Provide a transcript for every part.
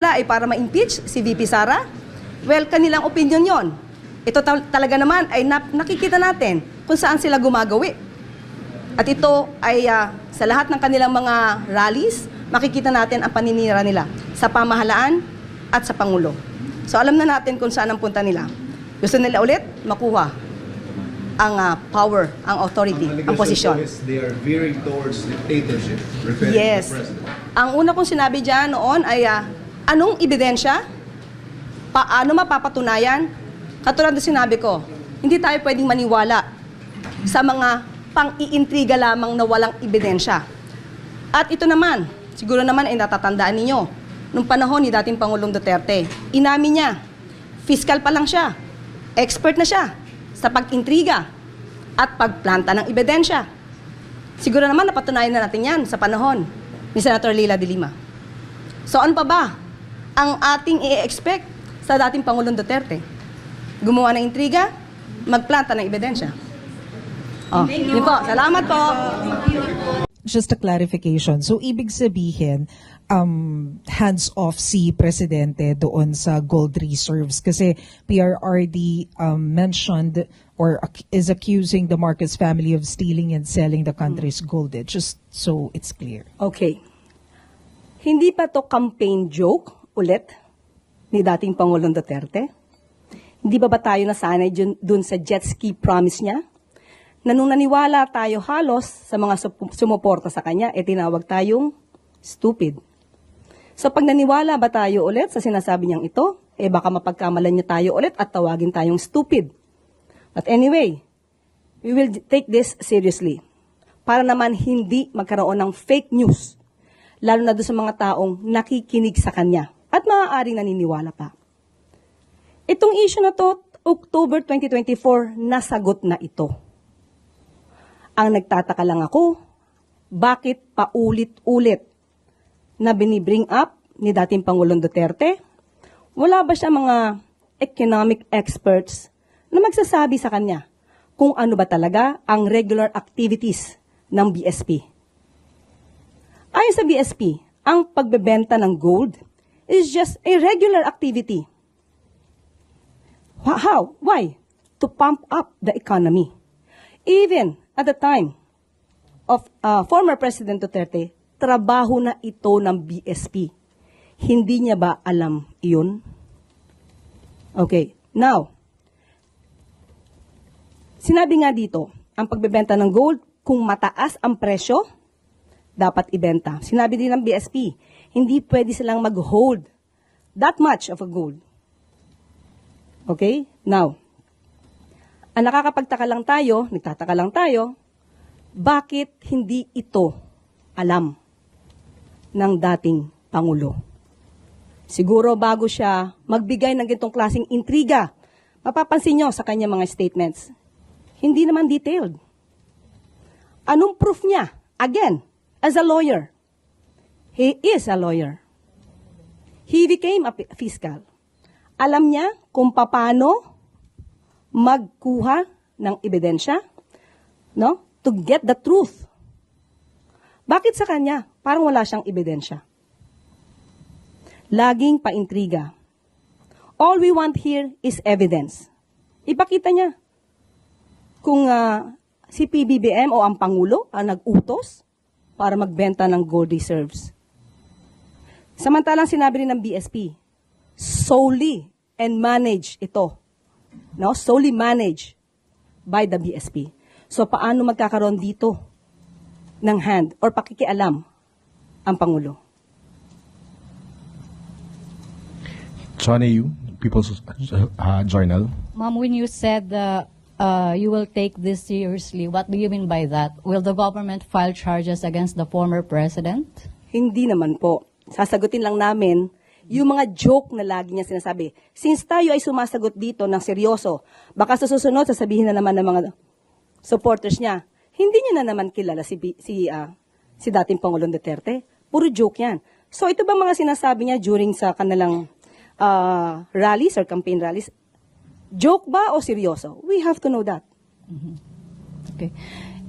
ay para ma-impeach si VP Sara? Well, kanilang opinion yon. Ito talaga naman ay nakikita natin kung saan sila gumagawi. At ito ay sa lahat ng kanilang mga rallies, makikita natin ang paninira nila sa pamahalaan at sa Pangulo. So alam na natin kung saan ang punta nila. Gusto nila ulit makuha ang power, ang authority, ang posisyon. They are veering towards dictatorship, Yes. Ang una kong sinabi dyan noon ay anong ebidensya? Paano mapapatunayan? Katulad na sinabi ko, hindi tayo pwedeng maniwala sa mga pang-iintriga lamang na walang ebidensya. At ito naman, siguro naman ay natatandaan ninyo, nung panahon ni dating Pangulong Duterte, inamin niya, fiscal pa lang siya, expert na siya sa pag-intriga at pagplanta ng ebidensya. Siguro naman napatunayan na natin yan sa panahon ni Senator Leila de Lima. So ano pa ba ang ating i-expect sa dating Pangulong Duterte? Gumawa ng intriga, magplanta ng ebidensya. Oh, yun po. Salamat po. Just a clarification. So, ibig sabihin, hands-off si Presidente doon sa gold reserves kasi PRRD mentioned or is accusing the Marcos family of stealing and selling the country's gold. Just so it's clear. Okay. Hindi pa to campaign joke ulit ni dating Pangulong Duterte? Hindi ba tayo nasanay dun sa jet ski promise niya? Na nung naniwala tayo halos sa mga sumuporta sa kanya, tinawag tayong stupid. So pag naniwala ba tayo ulit sa sinasabi niyang ito, baka mapagkamalan niya tayo ulit at tawagin tayong stupid. But anyway, we will take this seriously. Para naman hindi magkaroon ng fake news, lalo na doon sa mga taong nakikinig sa kanya at maaaring naniniwala pa. Itong issue na to, October 2024, nasagot na ito. Ang nagtataka lang ako, bakit paulit-ulit na binibring up ni dating Pangulong Duterte? Wala ba siya mga economic experts na magsasabi sa kanya kung ano ba talaga ang regular activities ng BSP? Ayon sa BSP, ang pagbebenta ng gold is just a regular activity. How? Why? To pump up the economy. Even at the time of former President Duterte, trabaho na ito ng BSP. Hindi niya ba alam iyon? Okay, now, sinabi nga dito, ang pagbebenta ng gold, kung mataas ang presyo, dapat ibenta. Sinabi din ng BSP, hindi pwede silang mag-hold that much of a gold. Okay? Now, ang nagtataka lang tayo, bakit hindi ito alam ng dating Pangulo? Siguro bago siya magbigay ng ganitong klaseng intriga, mapapansin nyo sa kanya mga statements, hindi naman detailed. Anong proof niya? Again, as a lawyer. He is a lawyer. He became a fiscal. Alam niya kung paano magkuha ng ebidensya, no? To get the truth. Bakit sa kanya? Parang wala siyang ebidensya. Laging paintriga. All we want here is evidence. Ipakita niya kung si PBBM o ang Pangulo ang nag-utos para magbenta ng gold reserves. Samantalang sinabi rin ng BSP, solely and manage ito. No? Solely managed by the BSP. So paano magkakaroon dito ng hand or pakikialam ang Pangulo? Johnny Yu, People's Journal. Ma'am, when you said you will take this seriously, what do you mean by that? Will the government file charges against the former president? Hindi naman po. Sasagutin lang namin yung mga joke na lagi niya sinasabi. Since tayo ay sumasagot dito ng seryoso, baka sa susunod sasabihin na naman ng mga supporters niya, hindi niya na naman kilala si dating Pangulong Duterte. Puro joke yan. So ito ba mga sinasabi niya during sa kanilang rallies or campaign rallies? Joke ba o seryoso? We have to know that. Mm-hmm. Okay.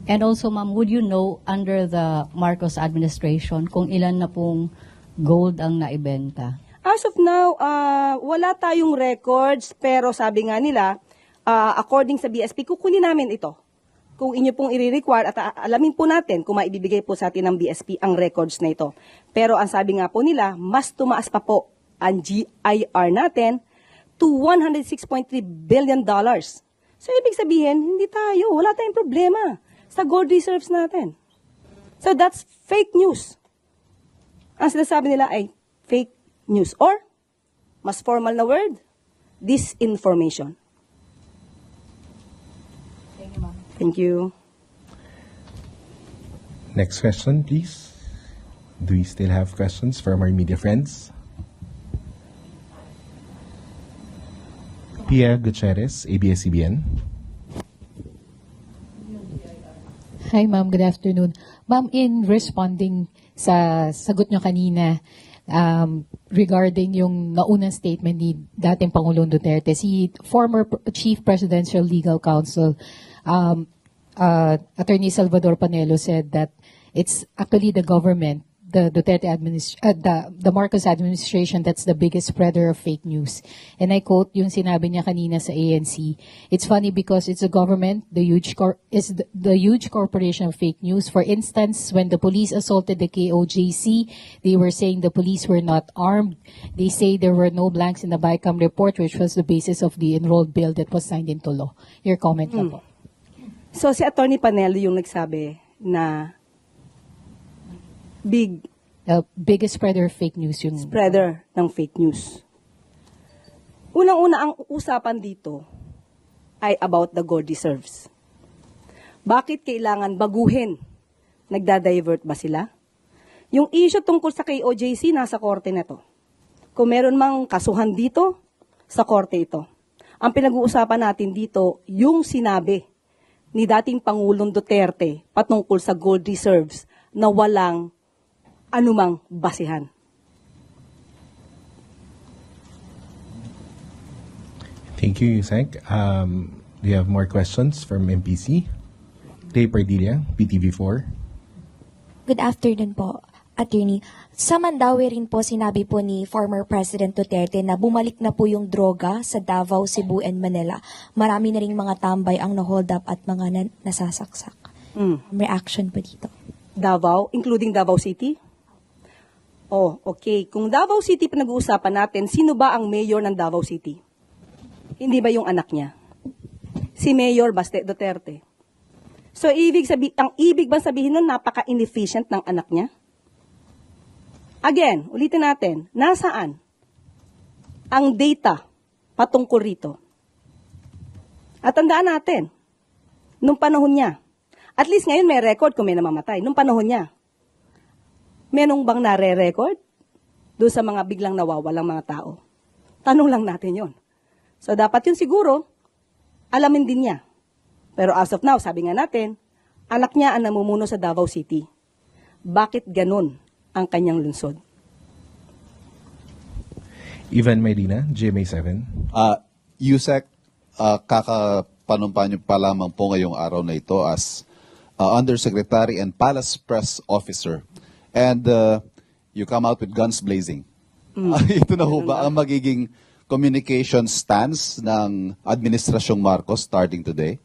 And also, ma'am, would you know under the Marcos administration kung ilan na pong gold ang naibenta? As of now, wala tayong records, pero sabi nga nila, according sa BSP, kukunin namin ito. Kung inyo pong i-require at alamin po natin kung maibibigay po sa atin ng BSP ang records na ito. Pero ang sabi nga po nila, mas tumaas pa po ang GIR natin to $106.3 billion. So ibig sabihin, hindi tayo, wala tayong problema sa gold reserves natin. So that's fake news. Ang sinasabi nila ay fake news or, mas formal na word, disinformation. Thank you. Next question, please. Do we still have questions from our media friends? Pia Gutierrez, ABS-CBN. Hi, ma'am. Good afternoon. Ma'am, in responding sa sagot nyo kanina regarding yung naunang statement ni dating Pangulong Duterte, si former Chief Presidential Legal Counsel, Attorney Salvador Panelo said that it's actually the government, the Duterte the Marcos administration that's the biggest spreader of fake news. And I quote yung sinabi niya kanina sa ANC. It's funny because it's the government, the huge corporation of fake news. For instance, when the police assaulted the KOJC, they were saying the police were not armed. They say there were no blanks in the BICAM report, which was the basis of the enrolled bill that was signed into law. Your comment na po. So si Attorney Panelo yung nagsabi na Biggest spreader of fake news yung spreader ng fake news. Unang-una, ang usapan dito ay about the gold reserves. Bakit kailangan baguhin? Nagda-divert ba sila? Yung issue tungkol sa KOJC, nasa korte na to. Kung meron mang kasuhan dito, sa korte ito. Ang pinag-uusapan natin dito, yung sinabi ni dating Pangulong Duterte patungkol sa gold reserves na walang anumang basihan. Thank you, Yusek. Do you have more questions from MPC? Ray Pardilla, PTV4. Good afternoon po, Attorney. Sa Mandaue rin po sinabi po ni former President Duterte na bumalik na po yung droga sa Davao, Cebu, and Manila. Marami na rin mga tambay ang na-hold up at mga nasasaksak. Reaction po dito. Davao, including Davao City? Oh, okay. Kung Davao City pinag-uusapan natin, sino ba ang mayor ng Davao City? Hindi ba yung anak niya? Si Mayor Baste Duterte. So, ang ibig bang sabihin nun, napaka-inefficient ng anak niya? Again, ulitin natin, nasaan ang data patungkol rito? At tandaan natin, nung panahon niya, at least ngayon may record kung may namamatay, nung panahon niya, menong bang nare-record doon sa mga biglang nawawalang mga tao? Tanong lang natin yon. So, dapat yun siguro, alamin din niya. Pero as of now, sabi nga natin, anak niya ang namumuno sa Davao City. Bakit ganun ang kanyang lungsod? Ivan Medina, GMA7. Yusek, kakapanumpa niyo pa lamang po ngayong araw na ito as Undersecretary and Palace Press Officer. And you come out with guns blazing. Ito na ho ba ang magiging communication stance ng Administrasyong Marcos starting today?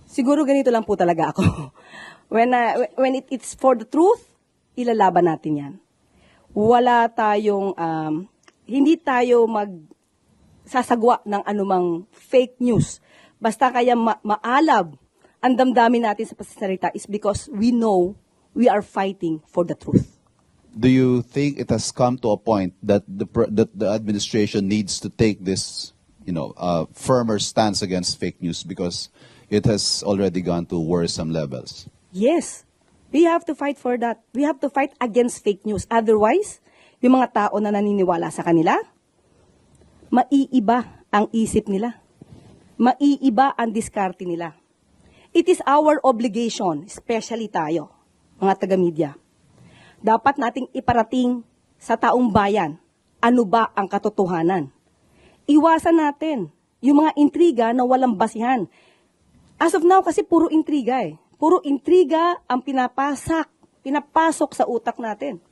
Siguro ganito lang po talaga ako. When it's for the truth, ilalaban natin yan. Wala tayong, hindi tayo magsasagwa ng anumang fake news. Basta kaya maalab ang damdamin natin sa pasasalita is because we know we are fighting for the truth. Do you think it has come to a point that the administration needs to take this, firmer stance against fake news because it has already gone to worrisome levels? Yes, we have to fight for that. We have to fight against fake news. Otherwise, yung mga tao na naniniwala sa kanila, maiiba ang isip nila. Maiiba ang diskarte nila. It is our obligation, especially tayo, mga taga-media. Dapat nating iparating sa taong bayan, ano ba ang katotohanan. Iwasan natin yung mga intriga na walang basihan. As of now, kasi puro intriga eh. Puro intriga ang pinapasok sa utak natin.